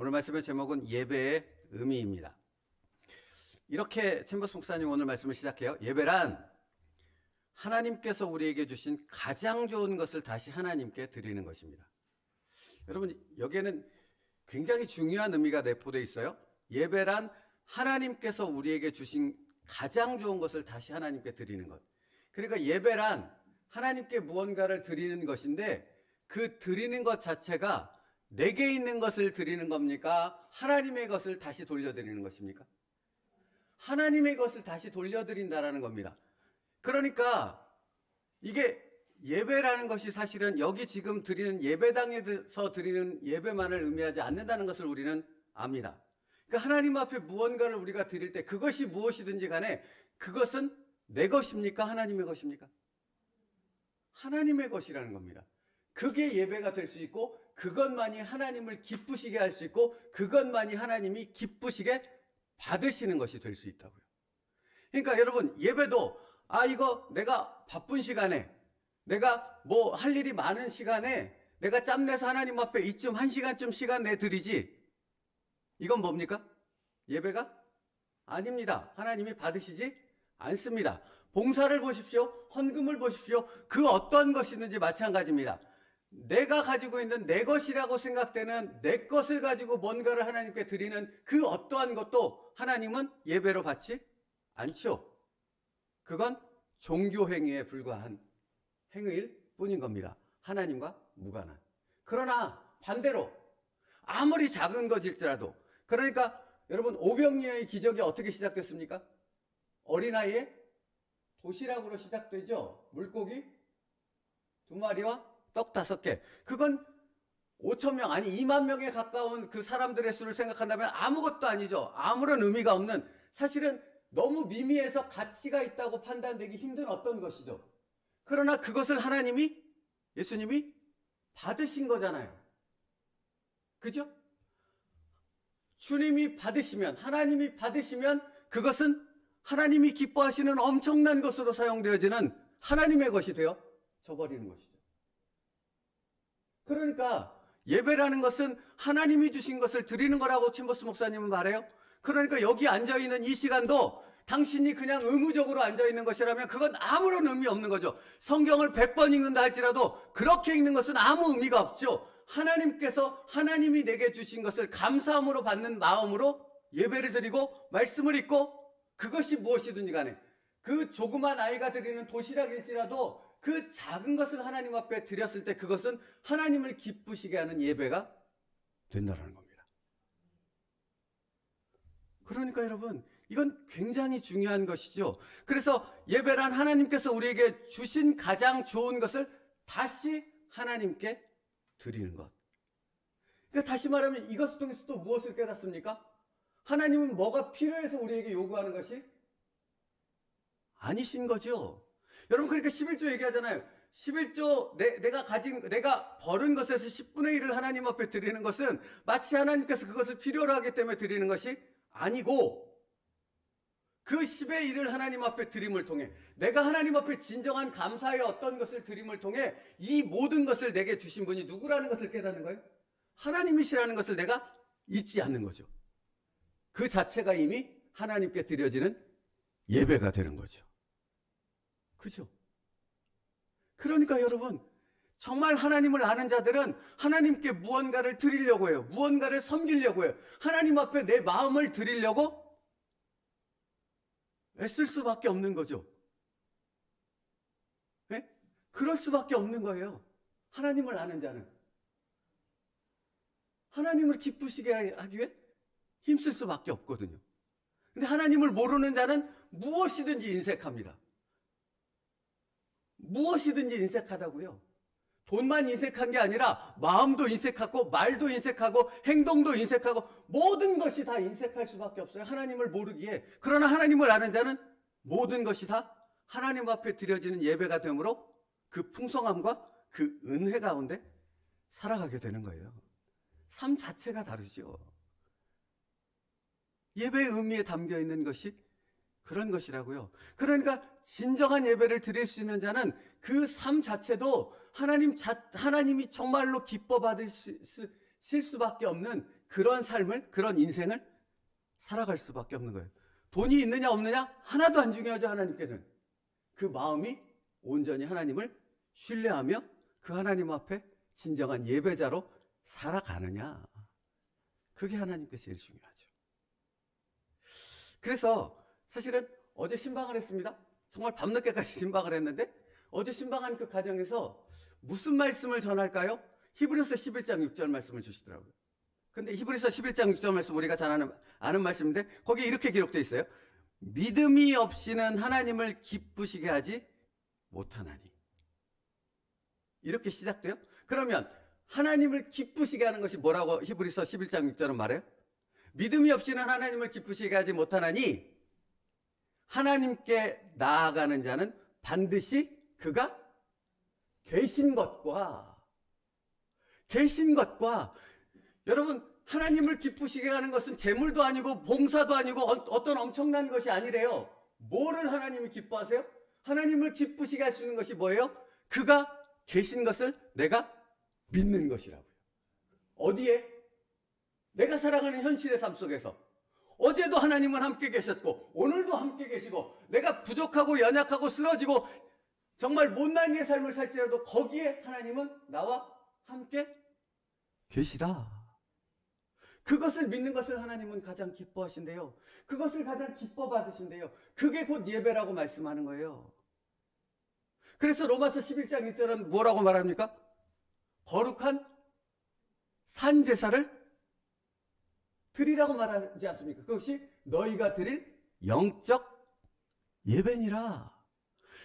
오늘 말씀의 제목은 예배의 의미입니다. 이렇게 챔버스 목사님 오늘 말씀을 시작해요. 예배란 하나님께서 우리에게 주신 가장 좋은 것을 다시 하나님께 드리는 것입니다. 여러분, 여기에는 굉장히 중요한 의미가 내포되어 있어요. 예배란 하나님께서 우리에게 주신 가장 좋은 것을 다시 하나님께 드리는 것. 그러니까 예배란 하나님께 무언가를 드리는 것인데, 그 드리는 것 자체가 내게 있는 것을 드리는 겁니까? 하나님의 것을 다시 돌려드리는 것입니까? 하나님의 것을 다시 돌려드린다라는 겁니다. 그러니까 이게 예배라는 것이 사실은 여기 지금 드리는 예배당에서 드리는 예배만을 의미하지 않는다는 것을 우리는 압니다. 그러니까 하나님 앞에 무언가를 우리가 드릴 때 그것이 무엇이든지 간에 그것은 내 것입니까? 하나님의 것입니까? 하나님의 것이라는 겁니다. 그게 예배가 될 수 있고, 그것만이 하나님을 기쁘시게 할 수 있고, 그것만이 하나님이 기쁘시게 받으시는 것이 될 수 있다고요. 그러니까 여러분, 예배도 이거 내가 바쁜 시간에, 내가 뭐 할 일이 많은 시간에 내가 짬내서 하나님 앞에 이쯤 1시간쯤 시간 내드리지, 이건 뭡니까? 예배가 아닙니다. 하나님이 받으시지 않습니다. 봉사를 보십시오. 헌금을 보십시오. 그 어떤 것이든지 마찬가지입니다. 내가 가지고 있는 내 것이라고 생각되는 내 것을 가지고 뭔가를 하나님께 드리는 그 어떠한 것도 하나님은 예배로 받지 않죠. 그건 종교행위에 불과한 행위일 뿐인 겁니다. 하나님과 무관한. 그러나 반대로 아무리 작은 것일지라도, 그러니까 여러분, 오병이어의 기적이 어떻게 시작됐습니까? 어린아이의 도시락으로 시작되죠. 물고기 2마리와 떡 5개. 그건 5,000명, 아니 2만 명에 가까운 그 사람들의 수를 생각한다면 아무것도 아니죠. 아무런 의미가 없는, 사실은 너무 미미해서 가치가 있다고 판단되기 힘든 어떤 것이죠. 그러나 그것을 하나님이, 예수님이 받으신 거잖아요. 그죠? 주님이 받으시면, 하나님이 받으시면 그것은 하나님이 기뻐하시는 엄청난 것으로 사용되어지는 하나님의 것이 되어져 버리는 것이죠. 그러니까 예배라는 것은 하나님이 주신 것을 드리는 거라고 챔버스 목사님은 말해요. 그러니까 여기 앉아있는 이 시간도 당신이 그냥 의무적으로 앉아있는 것이라면 그건 아무런 의미 없는 거죠. 성경을 100번 읽는다 할지라도 그렇게 읽는 것은 아무 의미가 없죠. 하나님께서 하나님이 내게 주신 것을 감사함으로 받는 마음으로 예배를 드리고 말씀을 읽고, 그것이 무엇이든지 간에 그 조그만 아이가 드리는 도시락일지라도 그 작은 것을 하나님 앞에 드렸을 때 그것은 하나님을 기쁘시게 하는 예배가 된다는 겁니다. 그러니까 여러분, 이건 굉장히 중요한 것이죠. 그래서 예배란 하나님께서 우리에게 주신 가장 좋은 것을 다시 하나님께 드리는 것. 그러니까 다시 말하면 이것을 통해서 또 무엇을 깨닫습니까? 하나님은 뭐가 필요해서 우리에게 요구하는 것이 아니신 거죠. 여러분, 그러니까 11조 얘기하잖아요. 11조 내가 벌은 것에서 10분의 1을 하나님 앞에 드리는 것은 마치 하나님께서 그것을 필요로 하기 때문에 드리는 것이 아니고, 그 10의 1을 하나님 앞에 드림을 통해, 내가 하나님 앞에 진정한 감사의 어떤 것을 드림을 통해 이 모든 것을 내게 주신 분이 누구라는 것을 깨닫는 거예요. 하나님이시라는 것을 내가 잊지 않는 거죠. 그 자체가 이미 하나님께 드려지는 예배가 되는 거죠. 그죠? 그러니까 여러분, 정말 하나님을 아는 자들은 하나님께 무언가를 드리려고 해요. 무언가를 섬기려고 해요. 하나님 앞에 내 마음을 드리려고 애쓸 수밖에 없는 거죠. 네? 그럴 수밖에 없는 거예요. 하나님을 아는 자는. 하나님을 기쁘시게 하기 위해 힘쓸 수밖에 없거든요. 근데 하나님을 모르는 자는 무엇이든지 인색합니다. 무엇이든지 인색하다고요. 돈만 인색한 게 아니라 마음도 인색하고 말도 인색하고 행동도 인색하고 모든 것이 다 인색할 수밖에 없어요. 하나님을 모르기에. 그러나 하나님을 아는 자는 모든 것이 다 하나님 앞에 드려지는 예배가 되므로 그 풍성함과 그 은혜 가운데 살아가게 되는 거예요. 삶 자체가 다르죠. 예배의 의미에 담겨 있는 것이 그런 것이라고요. 그러니까 진정한 예배를 드릴 수 있는 자는 그 삶 자체도 하나님이 정말로 기뻐 받으실 수밖에 없는 그런 삶을, 그런 인생을 살아갈 수밖에 없는 거예요. 돈이 있느냐 없느냐 하나도 안 중요하죠. 하나님께는 그 마음이 온전히 하나님을 신뢰하며 그 하나님 앞에 진정한 예배자로 살아가느냐, 그게 하나님께 제일 중요하죠. 그래서 사실은 어제 신방을 했습니다. 정말 밤늦게까지 신방을 했는데 어제 신방한 그 가정에서 무슨 말씀을 전할까요? 히브리서 11장 6절 말씀을 주시더라고요. 근데 히브리서 11장 6절 말씀 우리가 잘 아는 말씀인데 거기에 이렇게 기록되어 있어요. 믿음이 없이는 하나님을 기쁘시게 하지 못하나니. 이렇게 시작돼요. 그러면 하나님을 기쁘시게 하는 것이 뭐라고 히브리서 11장 6절은 말해요? 믿음이 없이는 하나님을 기쁘시게 하지 못하나니 하나님께 나아가는 자는 반드시 그가 계신 것과 여러분, 하나님을 기쁘시게 하는 것은 재물도 아니고 봉사도 아니고 어떤 엄청난 것이 아니래요. 뭐를 하나님이 기뻐하세요? 하나님을 기쁘시게 할 수 있는 것이 뭐예요? 그가 계신 것을 내가 믿는 것이라고요. 어디에? 내가 살아가는 현실의 삶 속에서. 어제도 하나님은 함께 계셨고 오늘도 함께 계시고 내가 부족하고 연약하고 쓰러지고 정말 못난 이의 삶을 살지라도 거기에 하나님은 나와 함께 계시다. 그것을 믿는 것을 하나님은 가장 기뻐하신대요. 그것을 가장 기뻐 받으신대요. 그게 곧 예배라고 말씀하는 거예요. 그래서 로마서 11장 1절은 뭐라고 말합니까? 거룩한 산 제사를 드리라고 말하지 않습니까? 그것이 너희가 드릴 영적 예배니라.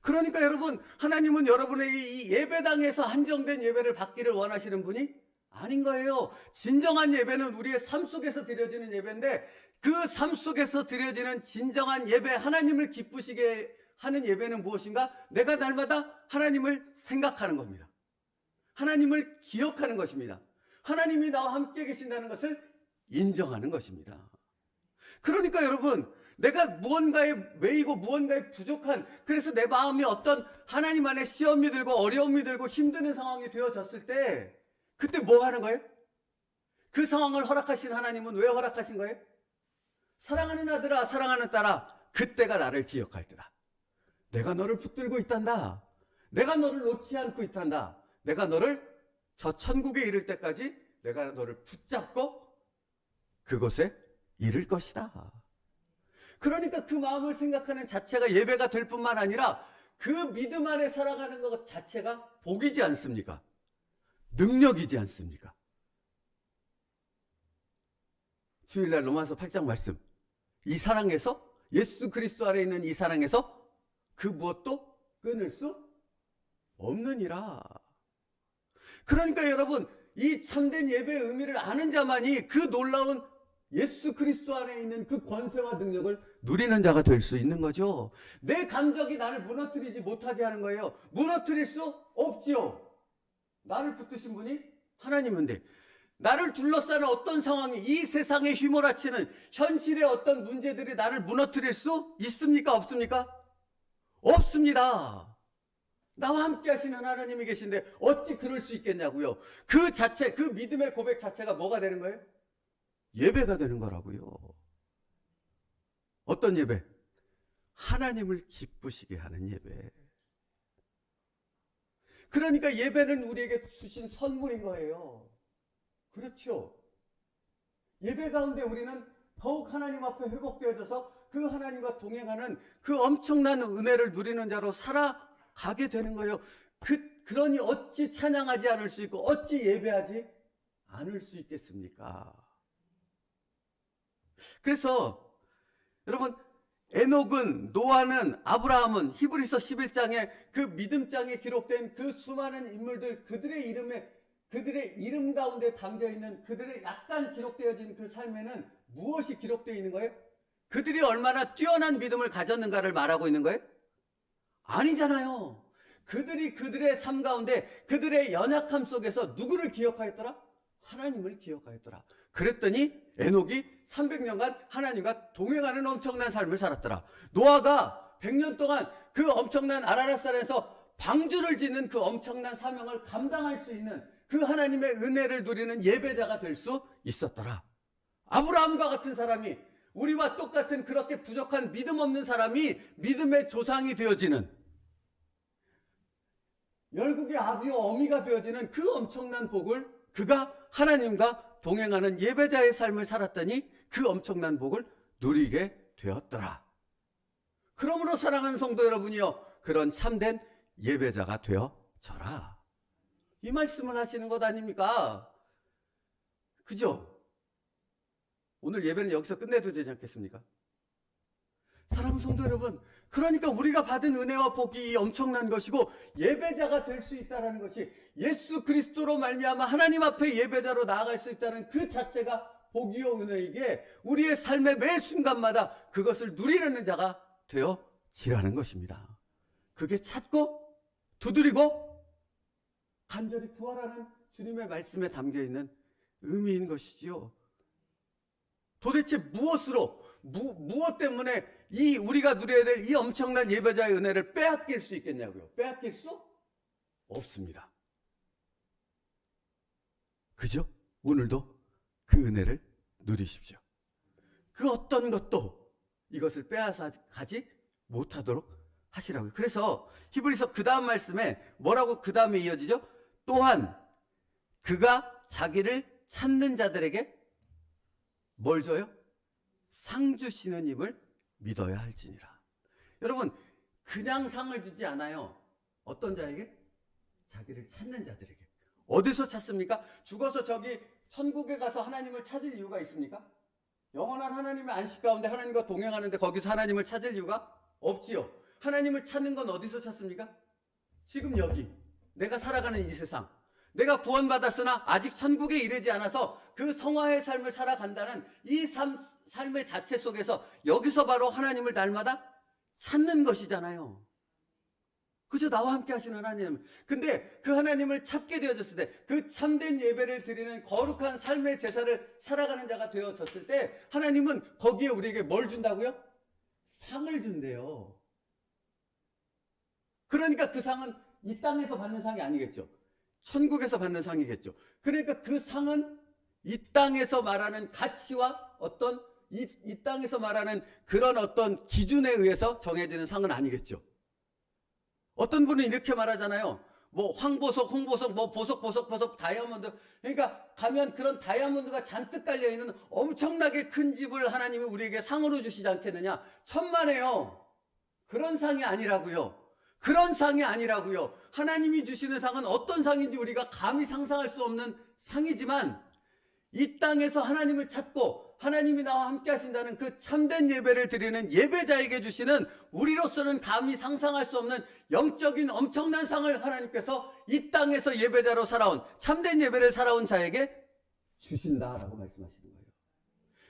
그러니까 여러분, 하나님은 여러분에게 이 예배당에서 한정된 예배를 받기를 원하시는 분이 아닌 거예요. 진정한 예배는 우리의 삶 속에서 드려지는 예배인데 그 삶 속에서 드려지는 진정한 예배, 하나님을 기쁘시게 하는 예배는 무엇인가? 내가 날마다 하나님을 생각하는 겁니다. 하나님을 기억하는 것입니다. 하나님이 나와 함께 계신다는 것을 인정하는 것입니다. 그러니까 여러분, 내가 무언가에 매이고 무언가에 부족한, 그래서 내 마음이 어떤 하나님 안에 시험이 들고 어려움이 들고 힘드는 상황이 되어졌을 때 그때 뭐 하는 거예요? 그 상황을 허락하신 하나님은 왜 허락하신 거예요? 사랑하는 아들아, 사랑하는 딸아, 그때가 나를 기억할 때다. 내가 너를 붙들고 있단다. 내가 너를 놓지 않고 있단다. 내가 너를 저 천국에 이를 때까지 내가 너를 붙잡고 그곳에 이를 것이다. 그러니까 그 마음을 생각하는 자체가 예배가 될 뿐만 아니라 그 믿음 안에 살아가는 것 자체가 복이지 않습니까? 능력이지 않습니까? 주일날 로마서 8장 말씀, 이 사랑에서, 예수 그리스도 안에 있는 이 사랑에서 그 무엇도 끊을 수 없느니라. 그러니까 여러분, 이 참된 예배의 의미를 아는 자만이 그 놀라운 예수 그리스도 안에 있는 그 권세와 능력을 누리는 자가 될 수 있는 거죠. 내 감정이 나를 무너뜨리지 못하게 하는 거예요. 무너뜨릴 수 없지요. 나를 붙드신 분이 하나님인데, 나를 둘러싸는 어떤 상황이, 이 세상에 휘몰아치는 현실의 어떤 문제들이 나를 무너뜨릴 수 있습니까? 없습니까? 없습니다. 나와 함께 하시는 하나님이 계신데 어찌 그럴 수 있겠냐고요. 그 자체, 그 믿음의 고백 자체가 뭐가 되는 거예요? 예배가 되는 거라고요. 어떤 예배? 하나님을 기쁘시게 하는 예배. 그러니까 예배는 우리에게 주신 선물인 거예요. 그렇죠. 예배 가운데 우리는 더욱 하나님 앞에 회복되어져서 그 하나님과 동행하는 그 엄청난 은혜를 누리는 자로 살아가게 되는 거예요. 그러니 어찌 찬양하지 않을 수 있고 어찌 예배하지 않을 수 있겠습니까? 그래서 여러분, 에녹은, 노아는, 아브라함은 히브리서 11장에 그 믿음장에 기록된 그 수많은 인물들, 그들의 이름 가운데 담겨있는 그들의 약간 기록되어진 그 삶에는 무엇이 기록되어 있는 거예요? 그들이 얼마나 뛰어난 믿음을 가졌는가를 말하고 있는 거예요? 아니잖아요. 그들이 그들의 삶 가운데 그들의 연약함 속에서 누구를 기억하였더라? 하나님을 기억하였더라. 그랬더니 에녹이 300년간 하나님과 동행하는 엄청난 삶을 살았더라. 노아가 100년 동안 그 엄청난 아라랏산에서 방주를 짓는 그 엄청난 사명을 감당할 수 있는 그 하나님의 은혜를 누리는 예배자가 될 수 있었더라. 아브라함과 같은 사람이, 우리와 똑같은 그렇게 부족한 믿음 없는 사람이 믿음의 조상이 되어지는, 열국의 아비와 어미가 되어지는 그 엄청난 복을, 그가 하나님과 동행하는 예배자의 삶을 살았더니 그 엄청난 복을 누리게 되었더라. 그러므로 사랑하는 성도 여러분이여, 그런 참된 예배자가 되어져라. 이 말씀을 하시는 것 아닙니까? 그죠? 오늘 예배는 여기서 끝내도 되지 않겠습니까? 사랑하는 성도 여러분, 그러니까 우리가 받은 은혜와 복이 엄청난 것이고, 예배자가 될 수 있다는 것이, 예수 그리스도로 말미암아 하나님 앞에 예배자로 나아갈 수 있다는 그 자체가 복이요 은혜이기에, 우리의 삶의 매 순간마다 그것을 누리는 자가 되어지라는 것입니다. 그게 찾고 두드리고 간절히 구하라는 주님의 말씀에 담겨있는 의미인 것이지요. 도대체 무엇으로, 무엇 때문에 이 우리가 누려야 될 이 엄청난 예배자의 은혜를 빼앗길 수 있겠냐고요? 빼앗길 수 없습니다. 그죠? 오늘도 그 은혜를 누리십시오. 그 어떤 것도 이것을 빼앗아 가지 못하도록 하시라고요. 그래서 히브리서 그 다음 말씀에 뭐라고 그 다음에 이어지죠? 또한 그가 자기를 찾는 자들에게 뭘 줘요? 상 주시는 힘을 믿어야 할지니라. 여러분, 그냥 상을 주지 않아요. 어떤 자에게? 자기를 찾는 자들에게. 어디서 찾습니까? 죽어서 저기 천국에 가서 하나님을 찾을 이유가 있습니까? 영원한 하나님의 안식 가운데 하나님과 동행하는데 거기서 하나님을 찾을 이유가 없지요. 하나님을 찾는 건 어디서 찾습니까? 지금 여기, 내가 살아가는 이 세상, 내가 구원받았으나 아직 천국에 이르지 않아서 그 성화의 삶을 살아간다는 이 삶의 자체 속에서 여기서 바로 하나님을 날마다 찾는 것이잖아요. 그죠? 나와 함께 하시는 하나님. 근데 그 하나님을 찾게 되어졌을 때, 그 참된 예배를 드리는 거룩한 삶의 제사를 살아가는 자가 되어졌을 때, 하나님은 거기에 우리에게 뭘 준다고요? 상을 준대요. 그러니까 그 상은 이 땅에서 받는 상이 아니겠죠. 천국에서 받는 상이겠죠. 그러니까 그 상은 이 땅에서 말하는 가치와 어떤 이 땅에서 말하는 그런 어떤 기준에 의해서 정해지는 상은 아니겠죠. 어떤 분은 이렇게 말하잖아요. 뭐 황보석, 홍보석, 뭐 보석, 다이아몬드. 그러니까 가면 그런 다이아몬드가 잔뜩 깔려있는 엄청나게 큰 집을 하나님이 우리에게 상으로 주시지 않겠느냐. 천만에요. 그런 상이 아니라고요. 그런 상이 아니라고요. 하나님이 주시는 상은 어떤 상인지 우리가 감히 상상할 수 없는 상이지만, 이 땅에서 하나님을 찾고 하나님이 나와 함께 하신다는 그 참된 예배를 드리는 예배자에게 주시는, 우리로서는 감히 상상할 수 없는 영적인 엄청난 상을 하나님께서 이 땅에서 예배자로 살아온, 참된 예배를 살아온 자에게 주신다라고 말씀하시는 거예요.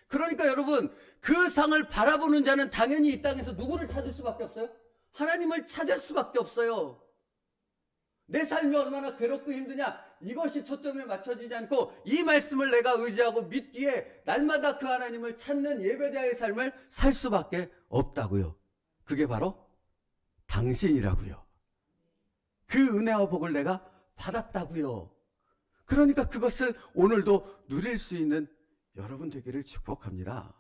그러니까 여러분, 그 상을 바라보는 자는 당연히 이 땅에서 누구를 찾을 수밖에 없어요? 하나님을 찾을 수밖에 없어요. 내 삶이 얼마나 괴롭고 힘드냐, 이것이 초점에 맞춰지지 않고 이 말씀을 내가 의지하고 믿기에 날마다 그 하나님을 찾는 예배자의 삶을 살 수밖에 없다고요. 그게 바로 당신이라고요. 그 은혜와 복을 내가 받았다고요. 그러니까 그것을 오늘도 누릴 수 있는 여러분 되기를 축복합니다.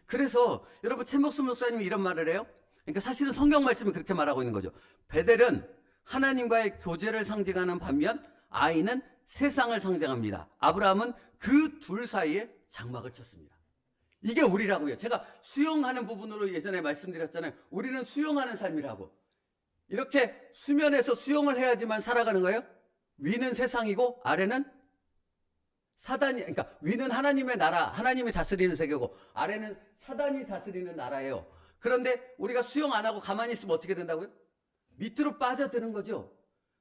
그래서 여러분, 챔버스 목사님이 이런 말을 해요. 그러니까 사실은 성경 말씀이 그렇게 말하고 있는 거죠. 베델은 하나님과의 교제를 상징하는 반면 아이는 세상을 상징합니다. 아브라함은 그 둘 사이에 장막을 쳤습니다. 이게 우리라고요. 제가 수용하는 부분으로 예전에 말씀드렸잖아요. 우리는 수용하는 삶이라고. 이렇게 수면에서 수용을 해야지만 살아가는 거예요. 위는 세상이고 아래는 사단이, 그러니까 위는 하나님의 나라, 하나님이 다스리는 세계고 아래는 사단이 다스리는 나라예요. 그런데 우리가 수용 안 하고 가만히 있으면 어떻게 된다고요? 밑으로 빠져드는 거죠.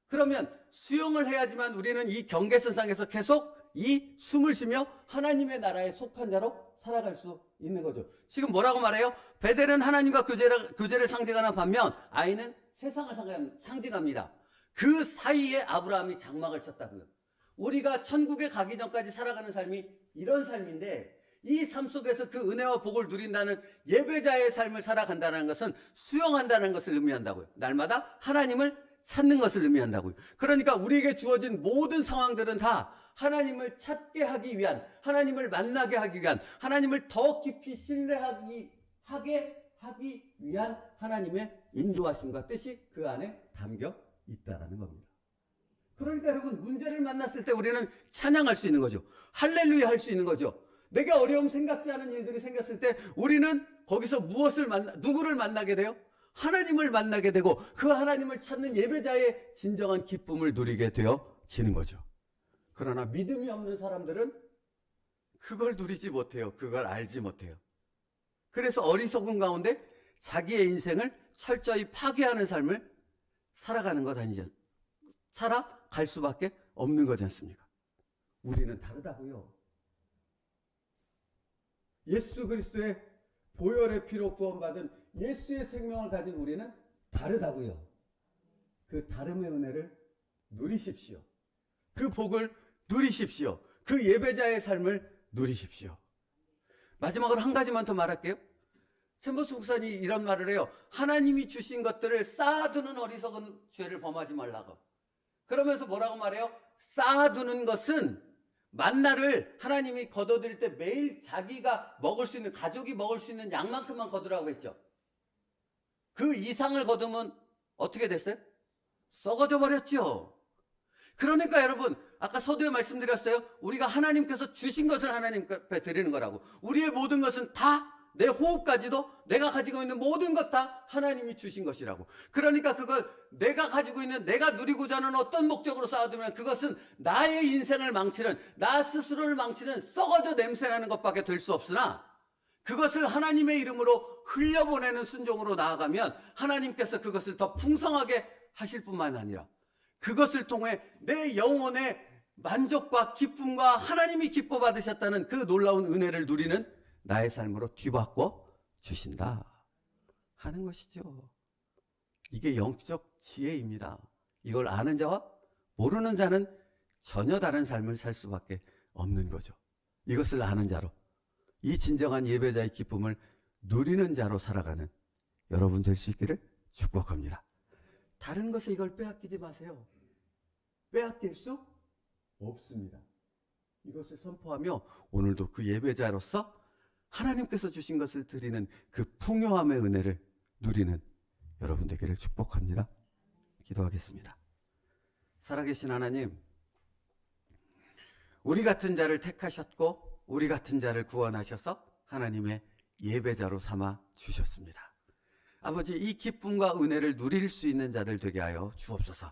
그러면 수용을 해야지만 우리는 이 경계선상에서 계속 이 숨을 쉬며 하나님의 나라에 속한 자로 살아갈 수 있는 거죠. 지금 뭐라고 말해요? 베델은 하나님과 교제를 상징하는 반면 아이는 세상을 상징합니다. 그 사이에 아브라함이 장막을 쳤다고요. 우리가 천국에 가기 전까지 살아가는 삶이 이런 삶인데, 이 삶 속에서 그 은혜와 복을 누린다는 예배자의 삶을 살아간다는 것은 수용한다는 것을 의미한다고요. 날마다 하나님을 찾는 것을 의미한다고요. 그러니까 우리에게 주어진 모든 상황들은 다 하나님을 찾게 하기 위한, 하나님을 만나게 하기 위한, 하나님을 더 깊이 신뢰하게 하기 위한 하나님의 인도하심과 뜻이 그 안에 담겨 있다라는 겁니다. 그러니까 여러분, 문제를 만났을 때 우리는 찬양할 수 있는 거죠. 할렐루야 할 수 있는 거죠. 내가 어려움 생각지 않은 일들이 생겼을 때 우리는 거기서 누구를 만나게 돼요? 하나님을 만나게 되고 그 하나님을 찾는 예배자의 진정한 기쁨을 누리게 되어지는 거죠. 그러나 믿음이 없는 사람들은 그걸 누리지 못해요. 그걸 알지 못해요. 그래서 어리석은 가운데 자기의 인생을 철저히 파괴하는 삶을 살아가는 것 아니죠. 살아갈 수밖에 없는 거지 않습니까? 우리는 다르다고요. 예수 그리스도의 보혈의 피로 구원받은 예수의 생명을 가진 우리는 다르다고요. 그 다름의 은혜를 누리십시오. 그 복을 누리십시오. 그 예배자의 삶을 누리십시오. 마지막으로 한 가지만 더 말할게요. 챔버스 목사님이 이런 말을 해요. 하나님이 주신 것들을 쌓아두는 어리석은 죄를 범하지 말라고. 그러면서 뭐라고 말해요? 쌓아두는 것은 만나를 하나님이 거둬들일 때 매일 자기가 먹을 수 있는, 가족이 먹을 수 있는 양만큼만 거두라고 했죠. 그 이상을 거두면 어떻게 됐어요? 썩어져 버렸죠. 그러니까 여러분, 아까 서두에 말씀드렸어요. 우리가 하나님께서 주신 것을 하나님께 드리는 거라고. 우리의 모든 것은 다, 내 호흡까지도, 내가 가지고 있는 모든 것 다 하나님이 주신 것이라고. 그러니까 그걸 내가 가지고 있는, 내가 누리고자 하는 어떤 목적으로 쌓아두면 그것은 나의 인생을 망치는, 나 스스로를 망치는 썩어져 냄새나는 것밖에 될 수 없으나, 그것을 하나님의 이름으로 흘려보내는 순종으로 나아가면 하나님께서 그것을 더 풍성하게 하실 뿐만 아니라 그것을 통해 내 영혼의 만족과 기쁨과 하나님이 기뻐 받으셨다는 그 놀라운 은혜를 누리는 나의 삶으로 뒤바꿔 주신다 하는 것이죠. 이게 영적 지혜입니다. 이걸 아는 자와 모르는 자는 전혀 다른 삶을 살 수밖에 없는 거죠. 이것을 아는 자로, 이 진정한 예배자의 기쁨을 누리는 자로 살아가는 여러분 될 수 있기를 축복합니다. 다른 것에 이걸 빼앗기지 마세요. 빼앗길 수 없습니다. 이것을 선포하며 오늘도 그 예배자로서 하나님께서 주신 것을 드리는 그 풍요함의 은혜를 누리는 여러분 되기를 축복합니다. 기도하겠습니다. 살아계신 하나님, 우리 같은 자를 택하셨고 우리 같은 자를 구원하셔서 하나님의 예배자로 삼아 주셨습니다. 아버지, 이 기쁨과 은혜를 누릴 수 있는 자들 되게 하여 주옵소서.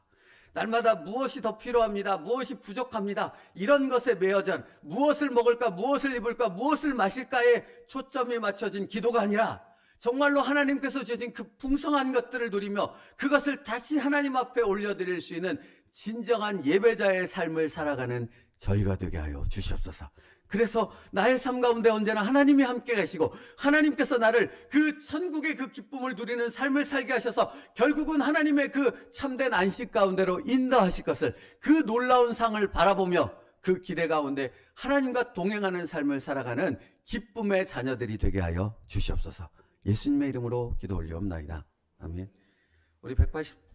날마다 무엇이 더 필요합니다. 무엇이 부족합니다. 이런 것에 매여전 무엇을 먹을까, 무엇을 입을까, 무엇을 마실까에 초점이 맞춰진 기도가 아니라 정말로 하나님께서 주신 그 풍성한 것들을 누리며 그것을 다시 하나님 앞에 올려드릴 수 있는 진정한 예배자의 삶을 살아가는 저희가 되게 하여 주시옵소서. 그래서 나의 삶 가운데 언제나 하나님이 함께 계시고 하나님께서 나를 그 천국의 그 기쁨을 누리는 삶을 살게 하셔서 결국은 하나님의 그 참된 안식 가운데로 인도하실 것을, 그 놀라운 상을 바라보며 그 기대 가운데 하나님과 동행하는 삶을 살아가는 기쁨의 자녀들이 되게 하여 주시옵소서. 예수님의 이름으로 기도 올리옵나이다. 아멘. 우리 180